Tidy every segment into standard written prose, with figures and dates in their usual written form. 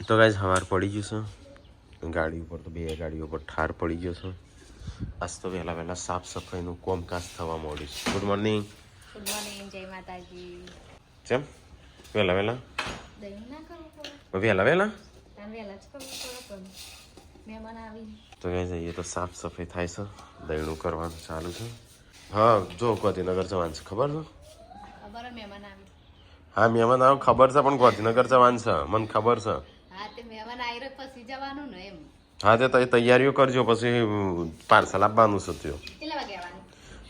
તો ગાઈસ હવાર પડી ગયું છે ગાડી ઉપર તો બે ગાડીઓ પર ઠાર પડી ગયો છે આજ તો વહેલા સાફ સફાઈનું કોમકાજ થવા માંડ્યું છે ગુડ મોર્નિંગ જય માતાજી કેમ વહેલા દહીં ના કરવું પડે વહેલા તાન વહેલા જ કરવું પડે પણ મહેમાન આવી તો ગાઈસ અહીંયા તો સાફ સફાઈ થાય છે દહીણું કરવાનું ચાલુ છે હા જો ગાંધીનગર જવાનું છે ખબર છે ખબર મહેમાન આવી હા મહેમાન આવ્યો ખબર છે પણ ગાંધીનગર જવાનું છે મને ખબર છે હા તે મહેમાન આવી રહ્યો પછી જવાનું ને એમ હા તે તૈયારીઓ કરજો પછી પાર્સલ આપવાનું છે ત્યો કેટલા વાગે આવવાનું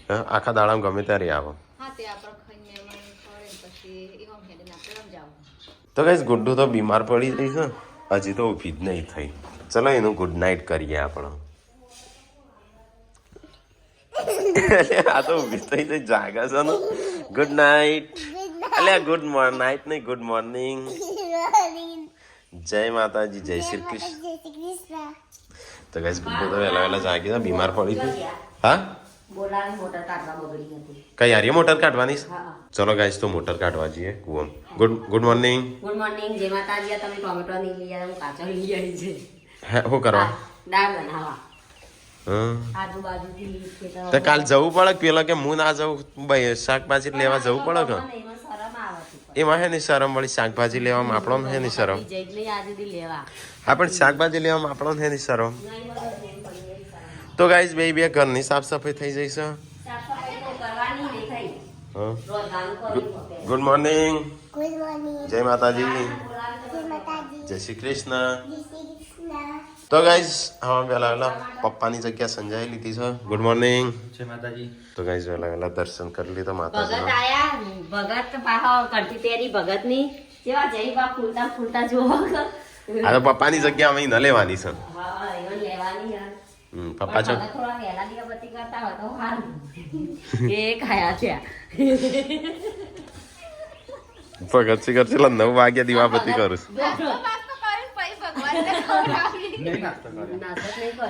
હા આખા દાડામાં ગમે ત્યારે આવો હા તે આપણે ખાઈને મહેમાન પડે પછી એમ હેડે આપણે સમજાવું તો ગાઈસ ગુડ્ડુ તો બીમાર પડી રહી છે હજી તો ઊભી જ નહીં થઈ ચલો એનું ગુડ નાઇટ કરીએ આપણે આ તો ઊભી થઈ થઈ જાગા છે ને ગુડ નાઇટ અલ્યા ગુડ નાઇટ નહીં ગુડ મોર્નિંગ જય માતાજી જય શ્રી કૃષ્ણ તો ગાઈસ ગુડ્ડુ તો વહેલા જાગી છે બીમાર પડી હતી હા બોલાવી મોટર કાઢવા બગડી હતી કઈ યાર મોટર કાઢવાની ચલો ગાઈસ તો મોટર કાઢવા જઈએ કુવમ ગુડ મોર્નિંગ જય માતાજી તમે ટોમેટો નહીં લઈ આવ્યા હું કાચો લઈ આવી છે હે શું કરવા દાળ બનાવવા હા આજુબાજુથી તો કાલ જવું પડે કે પેલા કે હું ના જવું ભાઈ શાકભાજી લેવા જવું પડે કે એમાં હે ની શરમ વળી શાકભાજી લેવામાં આપણો હે ની શરમ હા પણ શાકભાજી લેવામાં આપણો હે ની શરમ તો ગાઈસ બે ઘરની સાફ સફાઈ થઈ જઈશે ગુડ મોર્નિંગ જય માતાજી જય શ્રી કૃષ્ણ તો ગાઈસ હા વહેલા પપ્પાની જગ્યા સંજય લીધી છે ગુડ મોર્નિંગ જય માતાજી તો ગાઈસ વહેલા દર્શન કરી લીધા માતાજી ભગત આયા ભગત પાહો કરતી તેરી ભગત ની જેવા જય બા ફૂલતા જોવો આ તો પપ્પાની જગ્યા અમે ન લેવાની છે હા એવન લેવાની યાર પપ્પા છો થોડા વહેલા દીવાબત્તી કરતા હોય તો સારું એ ખાયા છે ભગત શિખર છે 9 વાગ્યા દીવાબત્તી કરું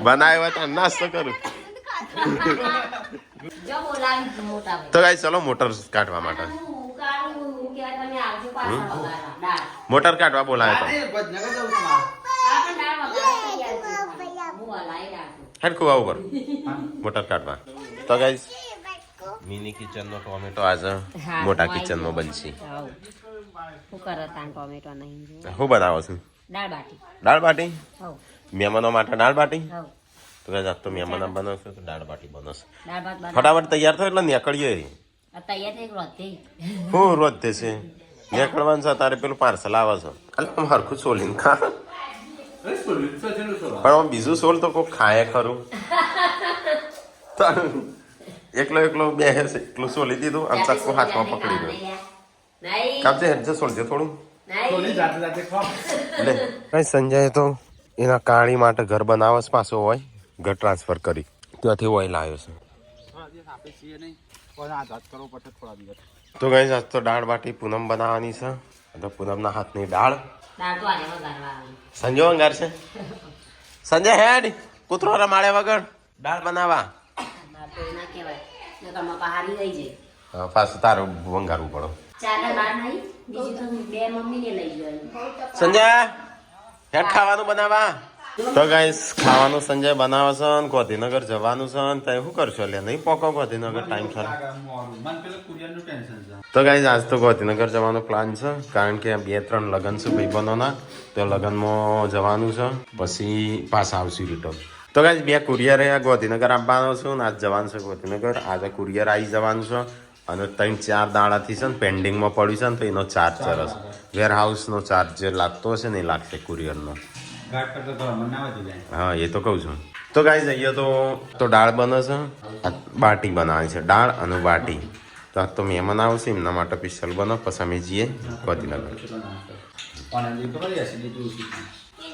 બનાવ્યા તો નાસ્તો કરું તો ગાઈસ ચલો મોટર કાઢવા માટે મોટર કાઢવા બોલાવે તો હેડ ખુવા ઉપર મોટર કાઢવા તો ગાઈસ મિની કિચન નો ટોમેટો આજે મોટા કિચન માં બનશે શું કરે તાન ટોમેટો નહીં શું બનાવો છો દાળ બાટી મહેમાનો માટે દાળ બાટી તો ગાઈસ આજ તો મહેમાનો બનાવશે તો દાળ બાટી બનશે ફટાફટ તૈયાર થયો એટલે નીકળીએ હું રોજ તે છે નીકળવાનું છે તારે પેલું પાર્સલ આવે છે એટલે હરખું સોલીને ખા પણ બીજું સોલ તો કોઈ ખાય ખરું એકલો બે એકલું સોલી દીધું અને ચક્કુ હાથમાં પકડી ગયો કાપજે હેડજે સોલજે થોડું લે કઈ સંજય તો એના કાળી માટે ઘર બનાવસ પાછો હોય ઘર ટ્રાન્સફર કરી ત્યાંથી ઓઇલ આવ્યો છે તો ગઈ આજ તો દાળ બાટી પૂનમ બનાવવાની છે તો પૂનમના હાથની દાળ સંજય અંગાર છે સંજય હેડ કૂતરો રમાડે વગર દાળ બનાવવા પાછું તારું વંગારવું પડો સંજય હેડ ખાવાનું બનાવવા તો ગાઈસ ખાવાનું સંજય બનાવે છે ને ગાંધીનગર જવાનું છે ને તમે શું કરશો એટલે નહીં પોકો ગાંધીનગર ટાઈમ સર તો ગાઈસ આજ તો ગાંધીનગર જવાનો પ્લાન છે કારણ કે 2-3 લગ્ન છે ભાઈબંધોના તો લગ્નમાં જવાનું છે પછી પાછા આવશું રિટર્ન તો ગાઈસ 2 કુરિયર ગાંધીનગર આપવાનો છું ને આજ જવાનું છે ગાંધીનગર આજે કુરિયર આવી જવાનું છે અને 3-4 દાડાથી છે ને પેન્ડિંગમાં પડ્યું છે ને તો એનો ચાર્જ ચરસ વેર હાઉસનો ચાર્જ જે લાગતો હશે ને એ લાગશે કુરિયરનો હા એ તો કહું છું તો ગાઈસ અહીંયા તો દાળ બને છે બાટી બનાવવાની છે દાળ અને બાટી તો આજ તો મહેમાન આવશે એમના માટે સ્પેશિયલ બનો પછી અમે જઈએ ગાંધીનગર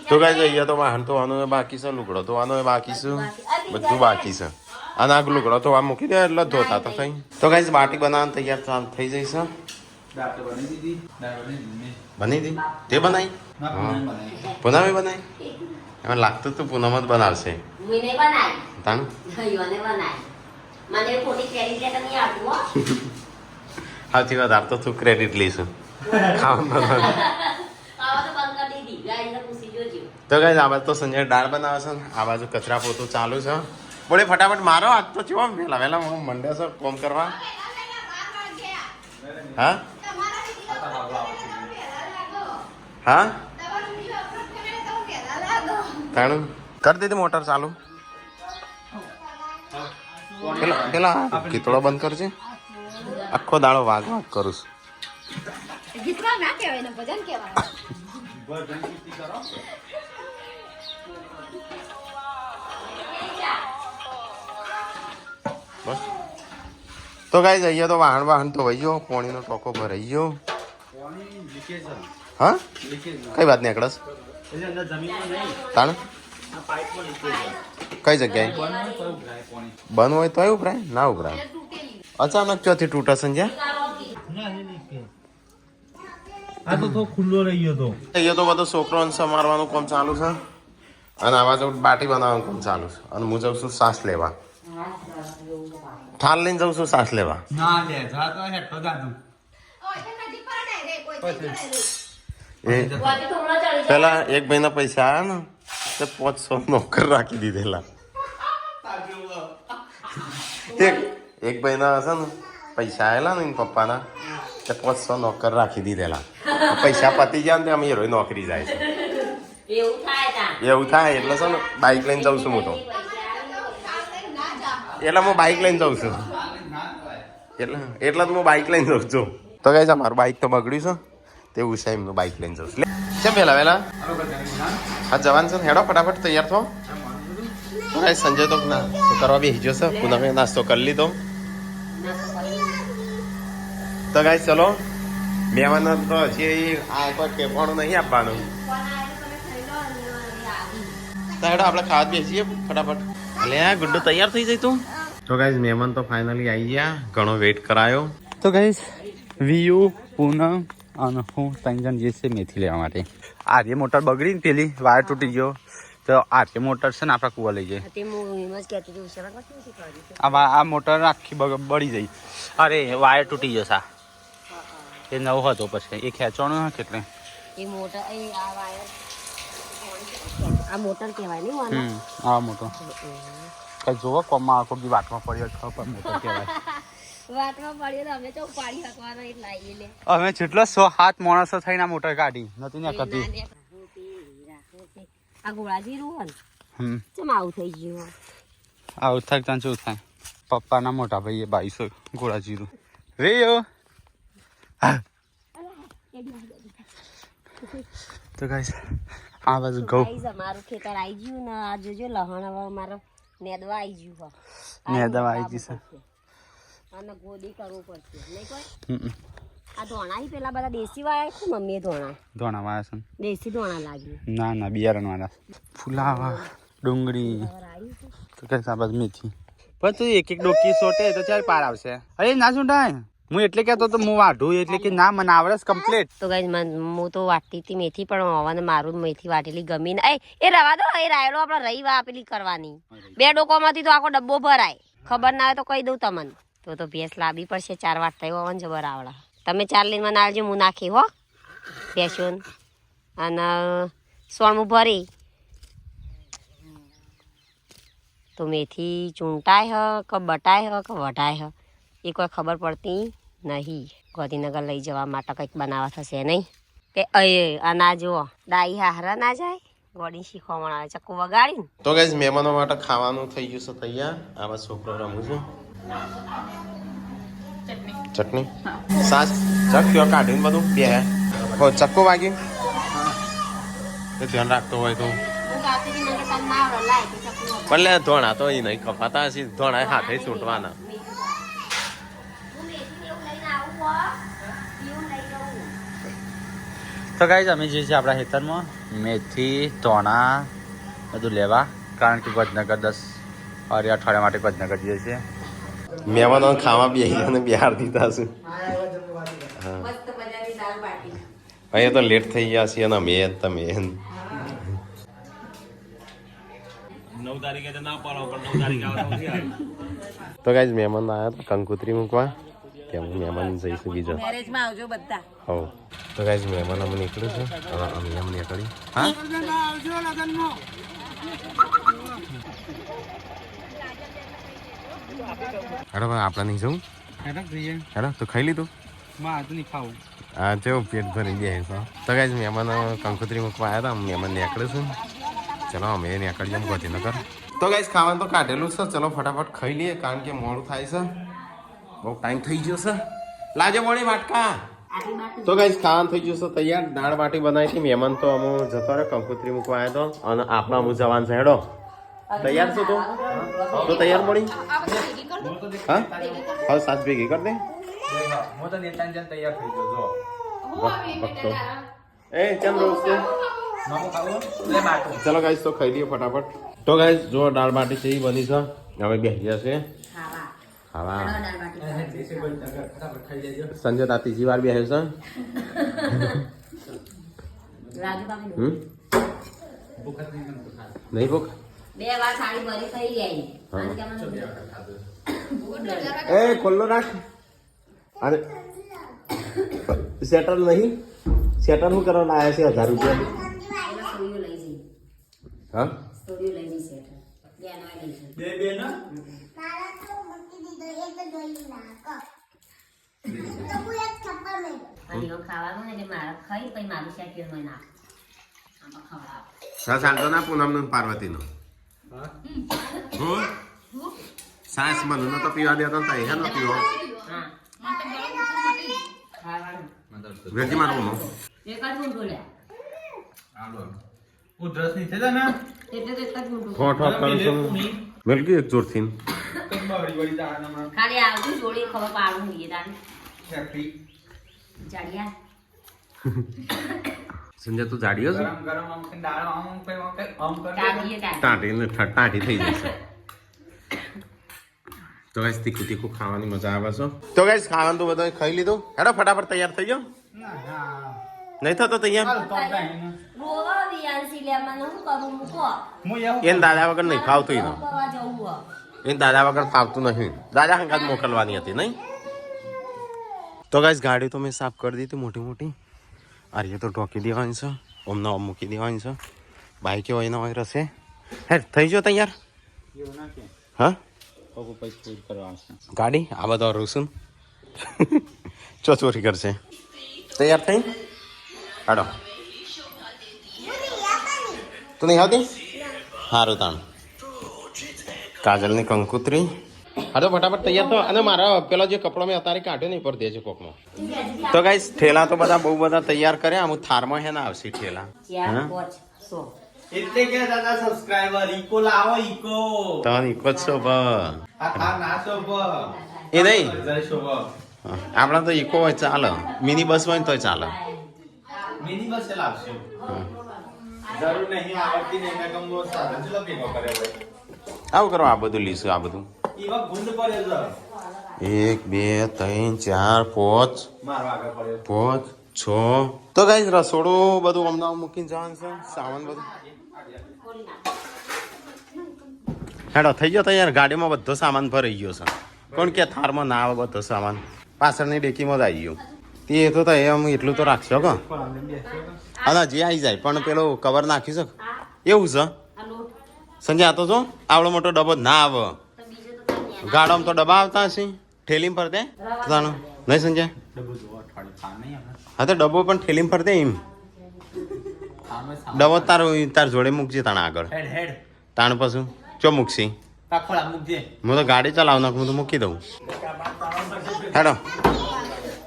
તો ગાઈસ અહીંયા તો વાહન ધોવાનું બાકી છે લુગડો ધોવાનો બાકી છે બધું બાકી છે અને આ લુગડો તો આ મૂકી દે એટલે ધોતા તો થઈ તો ગાઈસ બાટી બનાવવાનું તૈયાર થઈ જઈશ બની દી તે બનાવી પૂનમે બનાવી એમાં લાગતું તું પૂનમ જ બનાવશે તાન સાચી વાત આપ તો તું ક્રેડિટ લઈશું ખાવાનું ભૂલાઈને પૂછી જોજો. તો ગાઈસ આ બાજુ તો સંજય દાળ બનાવે છે ને આ બાજુ કચરા પોતું ચાલુ છે. બોલે ફટાફટ મારો આજ તો ચેવો વહેલા હું મંડ્યો છે કોમ કરવા. હા હા તાણું કરી દીધી મોટર ચાલુ. પેલા કીતળો બંધ કરજે. આખો દાડો વાગ કરું છું. ગીતવા ના કહેવાય ને ભજન કહેવાય. બસ તો ગાઈસ અહીંયા તો વાહન તો વહી ગયો. પાણીનો ટોકો ભરાઈ ગયો. હા કઈ વાત નહીં એકડસ તાણ કઈ જગ્યાએ બંધ હોય તો ઉભરાય ના ઉભરાય. અચાનક ચોથી તૂટે સંજય. આ તો ખુલ્લો રહી ગયો તો અહીંયા તો બધો છોકરો મારવાનું કામ ચાલુ છે અને આવા તો બાટી બનાવવાનું કામ ચાલુ છે અને હું જાઉં છું શ્વાસ લેવા. ઠાલ લઈને જાઉં છું શ્વાસ લેવા. ના લે જા તો હેઠો જાતું પેલા એક ભાઈ ના પૈસા આવ્યા ને તે 500 નોકર રાખી દીધેલા. એક ભાઈ ના હશે ને પૈસા આવેલા ને એના પપ્પાના તે 500 નોકર રાખી દીધેલા. પૈસા પતી ગયા ને અમે હીરો નોકરી જાય છે. એવું થાય એટલે છે ને બાઇક લઈને જાઉં છું હું તો. એટલે હું બાઇક લઈને જાઉં છું એટલે જ હું બાઇક લઈને જાઉં છું. તો ગાઈસ મારું બાઇક તો બગડ્યું છે તેવું છે એમનું બાઇક લઈને જાઉં છું. કેમ વહેલા હા જવાન છે હેડો ફટાફટ તૈયાર થો. તો ગાઈસ સંજય તો ના તો કરવા બેસી ગયો છે. પૂનમે નાસ્તો કરી લીધો. તો ગાઈસ ચલો મહેમાન તો હજી આ કોઈ ટેપાણું નહીં આપવાનું. તો હેડો આપણે ખાવા બેસીએ ફટાફટ. એટલે આ ગુડ્ડુ તૈયાર થઈ જાય તું. તો ગાઈસ મહેમાન તો ફાઇનલી આવી ગયા. ઘણો વેઇટ કરાયો. તો ગાઈસ વીયુ પૂનમ અને હું ત્રણ જણ જે છે મેથી લેવા માટે. આર્ય મોટર બગડી ને પેલી વાયર તૂટી ગયો તો આર્ય મોટર છે ને આપણા કુવા લઈ જાય. આ મોટર આખી બળી જાય. અરે વાયર તૂટી ગયો સા એ નવો હતો પછી એ ખેંચવાનો એટલે એ મોટર આ વાયર આ મોટર કહેવાય ને આ મોટર કઈ જોવો કોમમાં આખો દી વાતમાં પડ્યો ખબર મોટર કહેવાય. વાતમાં પડ્યો તો અમે તો પાડી શકવાનો એ લાવી લે. અમે જેટલો 107 માણસો થઈને આ મોટર કાઢી નથી ને કદી. આ ગોળાજીરું હોય ને ચમ આવું થઈ ગયું. આવું થાય ત્યાં શું થાય. પપ્પાના મોટા ભાઈએ 2200 ગોળા જીરું વેયો. તો ગાઈસ આ બાજુ ઘઉં અમારું ખેતર આવી ગયું ને આ જોજો લહણ હવે મારો નેદવા આવી ગયું. નેદવા આવી ગયું છે અને ગોદી કરવું પડશે નહીં કોઈ. આ ધોણા પેલા બધા દેશી વાયા છે મમ્મીએ ધોણા વાયા છે દેશી ધોણા લાગ્યું. ના બિયારણ વાળા ફુલાવા ડુંગળી તો કઈ આ બાજુ મેથી પણ તું એક ડોકી સોટે તો ચાર પાર આવશે. અરે ના સુંટાય હું એટલે કહેતો તો હું વાઢું એટલે કે ના મને આવડે કમ્પ્લીટ. તો ગાઈસ હું તો વાટતી હતી મેથી પણ હવાને મારું મેથી વાટેલી ગમી ને એ રવા દો એ રાયડો આપણે રહી વાપેલી કરવાની. 2 ડોકોમાંથી તો આખો ડબ્બો ભરાય. ખબર ના હોય તો કહી દઉં તમને. તો ભેંસ લાવવી પડશે 4 વાટતા હોવાનું જબર આવડા. તમે 4 લઈને મને આવજો હું નાખી હો ભેંસોન અને સોણમું ભરી. તો મેથી ચૂંટાય હ કે બટાય હ કે વઢાય હ એ કોઈ ખબર પડતી નહીં. ગાંધીનગર લઈ જવા માટે કંઈક બનાવવા થશે નહીં કે અનાજ જુઓ ડાઈ હારા ના જાય. ગોડી શીખવા આવે ચક્કુ વગાડીને. તો ગાઈસ મહેમાનો માટે ખાવાનું થઈ ગયું છે તૈયાર. આવા છોકરો રમું છું. ચટણી સાસ ચક્યો કાઢીને બધું બે હો ચક્કો વાગ્યું તો ધ્યાન રાખતો હોય તો પણ લે ધોણા તો એ નહીં કપાતા હશે. ધોણા હાથે છૂટવાના. તો ગાઈસ અમે જે છે આપણા ખેતરમાં મેથી ધોણા બધું લેવા કારણ કે વડનગર 10 અઠવાડિયા માટે વડનગર જઈએ છીએ. મહેમાનો ખાવા બેસીને બિહાર દીધા છે. અહીંયા તો લેટ થઈ ગયા છીએ અને અમે તમે 9 તારીખે તો ના પાડો પણ 9 તારીખે આવવાનું છે. તો ગાઈસ મહેમાન આવ્યા હતા કંકોત્રી મૂકવા કે મહેમાન જઈશું બીજા મેરેજમાં આવજો બધા. હો તો ગાઈઝ મહેમાન અમે નીકળ્યું છે અમે એમ નીકળી હા હેડો ભાઈ આપણે નહીં જવું હેડો તો ખાઈ લીધું હા ચેવો પેટ ભરી ગયા છે તો ગાઈઝ મહેમાન કંકોત્રી મૂકવા આવ્યા હતા મહેમાન નીકળે છે ચલો અમે નીકળીએ ગાંધીનગર તો ગાઈઝ ખાવાનું તો કાઢેલું છે ચલો ફટાફટ ખાઈ લઈએ કારણ કે મોડું થાય છે બહુ ટાઈમ થઈ ગયો છે લાજો વળી વાટકા તો ગાઈઝ ખાવાનું થઈ ગયું છે તૈયાર દાળ બાટી બનાવી હતી મહેમાન તો અમે જતો રહ્યો કંકોત્રી મૂકવા આવ્યો હતો અને આપણા અમુ જવાન છે હેડો તૈયાર છો તું તો તૈયાર મળી હા હવે સાત ભેગી કર દે એ ચમ રોજ છે ચલો ગાઈઝ તો ખાઈ લઈએ ફટાફટ તો ગાઈઝ જો દાળ બાટી છે એ બની છે હવે બેસી જશે ખાવા સંજય તા ત્રીજી વાર બેસે છે નહીં ભૂખ 2 વાર સાડી ભરી થઈ ગઈ એ ખોલ્લો રાખ અને સેટર નહીં સેટર શું કરવાના આવ્યા છે 1000 રૂપિયા હા ખાવાનું એટલે મારા ખાઈ પછી મારું શેક્યું હોય ના આમાં ખવડાવ સાંતો ના પૂનમ પાર્વતી નો સાસ બનુ તો પીવા દેતો ને હે ન પીવો વેજી મારું નો એક જ ઊંધો લે ઉધરસ ની છે ને એટલે તો એક જ ઊંધો ઠોઠ કરું છું મિલકી એક જોર થી ખાલી આવતું જોડી ખબર પાડું નહીં તાન જાડિયા સંજય તું જાડીયો છે ગરમ આમ કે દાળ આમ કર તાડીએ ટાટી થઈ જશે તો ગાઈસ તીખું તીખું ખાવાની મજા આવે છે તો ગાઈસ ખાવાનું તો બધા ખાઈ લીધું હેડો ફટાફટ તૈયાર થઈ જાઓ નહીં થતો તૈયાર રોવા વિયાંસી લે મને હું કરું મૂકો એને દાદા વગર નહીં ફાવતું એનો કરવા જવું હો એને દાદા વગર ફાવતું નહીં દાદા હંગાત મોકલવાની હતી નહીં તો ગાઈસ ગાડી તો મેં સાફ કરી દીધી મોટી મોટી આર્ય તો ઢોકી દેવાની છે ઓમને ઓમ મૂકી દેવાની છે બાઈકે હોય ને હોય રસે હે થઈ ગયો તૈયાર હા ગાડી આ બધો રૂસુન ચો ચોરી કરશે તૈયાર થઈ હાડો તું નહીં આવતી સારું તાણ કાજલની કંકુત્રી હા તો ફટાફટ તૈયાર તો અને મારા પેલો જે કપડો મેં અત્યારે કાઢ્યો નહીં પર દેજો કોકનો તો ગાઈસ ઠેલા તો બધા બહુ બધા તૈયાર કર્યા અમુક થારમાં હે ના આવશે ઠેલા એટલે કે દાદા સબસ્ક્રાઇબર ઈકો લાવો ઈકો તો ઈકો જ છો આ ના શોભ એ નહીં જય શોભ આપણા તો ઈકો હોય ચાલે મિની બસ હોય ને તોય ચાલે મિની બસ લાવશે જરૂર નહીં આવડતી નહીં મેં કમ સાધન ચલો ભેગો કરે ભાઈ આવું કરો આ બધું લીધું આ બધું ઈવા ગુંડ પડે છે 1 2 3 4 5 મારો આગળ પડ્યો 5 6 તો ગાઈસ રસોડું બધું અમદાવાદ મૂકીને જવાનું છે સામાન બધું હેડો થઈ ગયો તૈયાર ગાડીમાં બધો સામાન ભરાઈ ગયો છે કોણ કે થારમાં ના આવે બધો સામાન પાછળની ડેકીમાં જ આવી ગયો તે તો એમ એટલું તો રાખશો કે હા જે આવી જાય પણ પેલો કવર નાખી શક એવું છે સંજય આ તો જો આવડો મોટો ડબ્બો ના આવે ગાડામાં તો ડબ્બા આવતા હશે ઠેલીમાં ફરતે તાણું નહીં સંજય હા તો ડબ્બો પણ ઠેલીમાં ફરતે એમ ડબ્બો તાર જોડે મૂકજે તાણ આગળ તાણ પછી ચો મૂકશી હું તો ગાડી ચલાવ નાખ હું તો મૂકી દઉં હેડો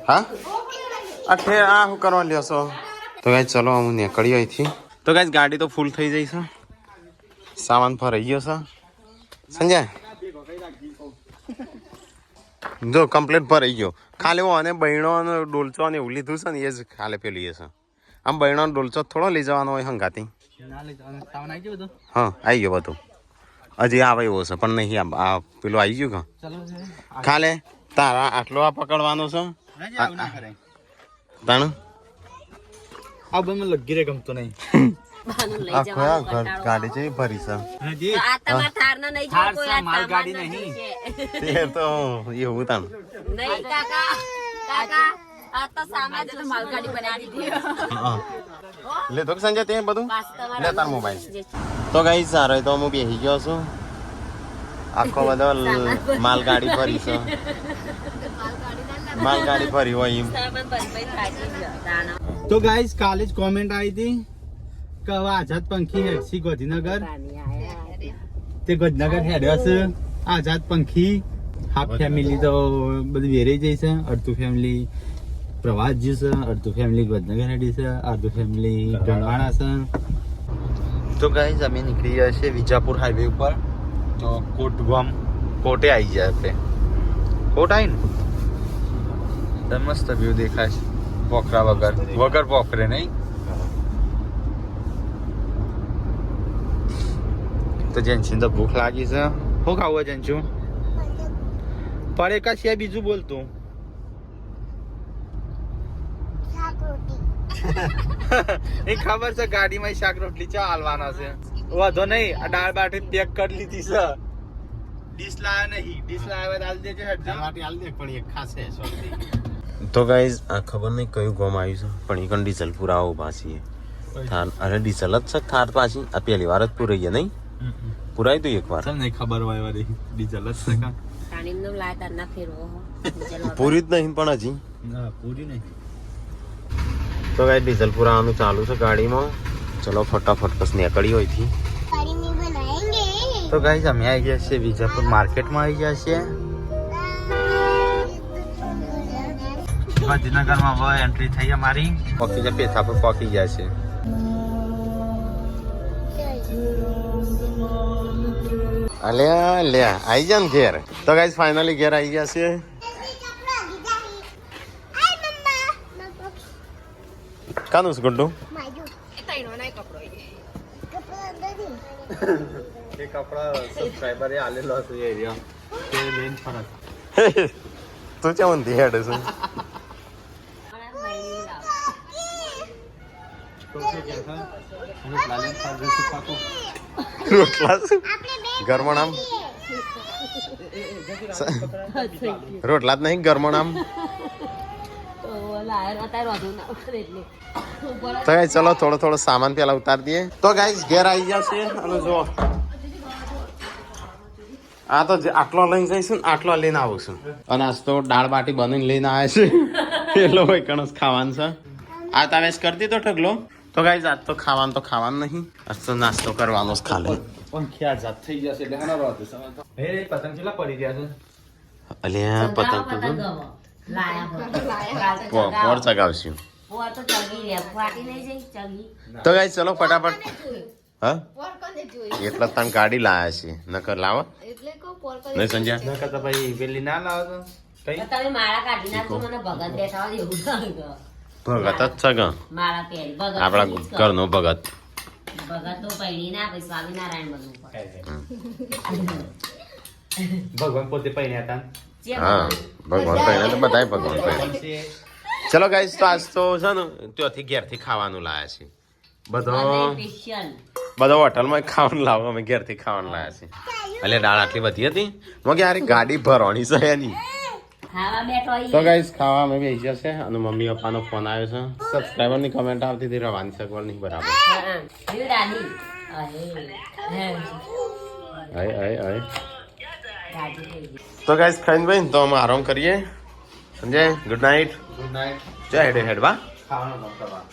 હા આ શું કરવા લ્યો છો તો ગાઈસ ચલો હું નીકળી અહીંથી તો ગાઈસ ગાડી તો ફૂલ થઈ જઈ છે સામાન ભરાઈ ગયો છે સંજય જો કમ્પ્લીટ ભરાઈ ગયો ખાલી હું અને બહેણો અને ડોલચો અને એવું લીધું છે ને એ જ ખાલી પેલું એ છે આમ બહેણો ડોલચો થોડો લઈ જવાનો હોય હંગાતી હા આવી ગયો બધું હજી આવે એવો છે પણ નહીં આ પેલું આવી ગયું કે ખાલે તારા આટલો આ પકડવાનો છે તાણું આ બંધ લગી રે ગમતો નહીં બાનું લઈ આખો આ જવાનું ઘર કંટાળો ગાડી છે ભરી છે હજી તો આ તમાર થારના નહીં થાર જોવો કોઈ છે, આ માલગાડી સામાન નહીં. છે. તે તો એવું તાણ નહીં કાકા કાકા આ તો સામાન તો માલગાડી બનાવી દીધી લે તો સંજય તે બધું પાસ તમારા લે તાર મોબાઈલ તો ગાઈસ સારો તો હું બેસી ગયો છું આખો બધો માલગાડી ફરી છે માલગાડી ફરી હોય એમ સામાન ભરી ખાઈ દાણા તો ગાઈસ કાલે જ કોમેન્ટ આવી હતી કે હવે આઝાદ પંખી હેડસી ગાંધીનગર તે ગાંધીનગર હેડ્યો છે આઝાદ પંખી હાફ ફેમિલી તો બધી વેરાઈ જાય છે અડધું ફેમિલી પ્રવાસ જશે અડધું ફેમિલી ગાંધીનગર હેડી છે અડધું ફેમિલી ટંગાણા છે તો ગાઈસ અમે નીકળી ગયા છે વિજાપુર હાઈવે ઉપર તો કોટે આવી જાય આપણે કોટ આવી ને મસ્ત વ્યૂ દેખાય છે પોખરા વગર પોખરે નહીં તો જેન્સી તો ભૂખ લાગી છે શું ખાવું જેન્સુ પર એક છે બીજું બોલતું એ ખબર છે ગાડીમાં શાક રોટલી ચા હાલવાના છે વાંધો નહીં આ દાળ બાટી પેક કરી લીધી છે ડીશ લાવ્યા નહીં ડીશ લાવ્યા હાલ દેજો હેડ પણ એક ખાસે તો ગાઈસ આ ખબર નહીં કયું ગોમ આવ્યું છે પણ એ કણ ડીઝલ પુરાવો પાછી થાર અરે ડીઝલ જ છે થાર પાછી આ પહેલી વાર જ પૂરાઈ ગયા નહીં પૂરાઈ તો એક વાર નહીં ખબર હોય વાળી ડીઝલ જ છે કા પાણીનો લાતા ના ફેરવો પૂરી જ નહીં પણ હજી ના પૂરી નહીં તો ગાઈસ ડીઝલ પુરાવાનું ચાલુ છે ગાડીમાં ચલો ફટાફટ બસ નીકળી હોય થી તો ગાઈસ અમે આવી ગયા છીએ વિજાપુર માર્કેટમાં આવી ગયા છીએ ગાંધીનગરમાં હવે એન્ટ્રી થઈ અમારી પોકી જાય પેથા પર પોકી જાય છે અલ્યા લ્યા આઈ જા ને ઘેર તો ગાઈસ ફાઇનલી ઘેર આવી ગયા છે કાનું છે ગુડ્ડુ એ કપડા સબસ્ક્રાઇબર એ આલેલો હતો એ એરિયા તે મેન ફરક તું કેવું હેડ છે તો કે હતા અને પ્લાનિંગ ફરજે સુપાકો રોટલા ગરમણામ રોટલા જ નહીં ગરમણામ તો ગાઈસ ચલો થોડો સામાન પેલા ઉતાર દઈએ તો ગાઈસ ઘેર આવી ગયા છે અને જો આ તો આટલો લઈને જઈશું ને આટલો લઈને આવું છું અને આજ તો દાળ બાટી બનીને લઈને આવ્યા છે પેલો હોય કણસ ખાવાનું છે આ તાવેશ કરી દીધો ઢગલો તો ગાઈસ આજ તો ખાવાનું નહીં આજ તો નાસ્તો કરવાનો જ ખાલી પંખ્યા જાત થઈ જશે એટલે હના રાત હે પતંગ કેટલા પડી ગયા છે અલ્યા પતંગ તો પોર ચગાવશું તો ગાઈસ ચલો ફટાફટ હા એટલા તને ગાડી લાયા છે નકર લાવો નહીં સંજ્યા ના કરતા ભાઈ પેલી ના લાવો તો કઈ તમે માળા કાઢી નાખજો મને ભગત બેઠા હોય એવું લાગે ભગત જ છે ગા માળા પહેરી ભગત આપણા ઘરનો ભગત ભગત તો પૈણી ના પછી સ્વામિનારાયણ બનવું પડે ભગવાન પોતે પહેર્યા હતા હા ભગવાન પહેલા તો બધાય ભગવાન પહેલા ચલો ગાઈસ તો આજ તો છે ને ત્યાંથી ઘેરથી ખાવાનું લાયા છે બધો હોટલમાં ખાવાનું લાવો અમે ઘેરથી ખાવાનું લાયા છે એટલે દાળ આટલી બધી હતી મેં યાર ગાડી ભરવાની છે એની ખાવા બેઠો તો ગાઈસ ખાવા અમે બેસી જશે અને મમ્મી પપ્પાનો ફોન આવ્યો છે સબસ્ક્રાઈબરની કમેન્ટ આવતી હતી રવાની સગવડ નહીં બરાબર તો ગાઈસ ખાઈને ભાઈ તો અમે આરામ કરીએ Sanjay good night good night જય હેડ હેડ બા ખાવાનો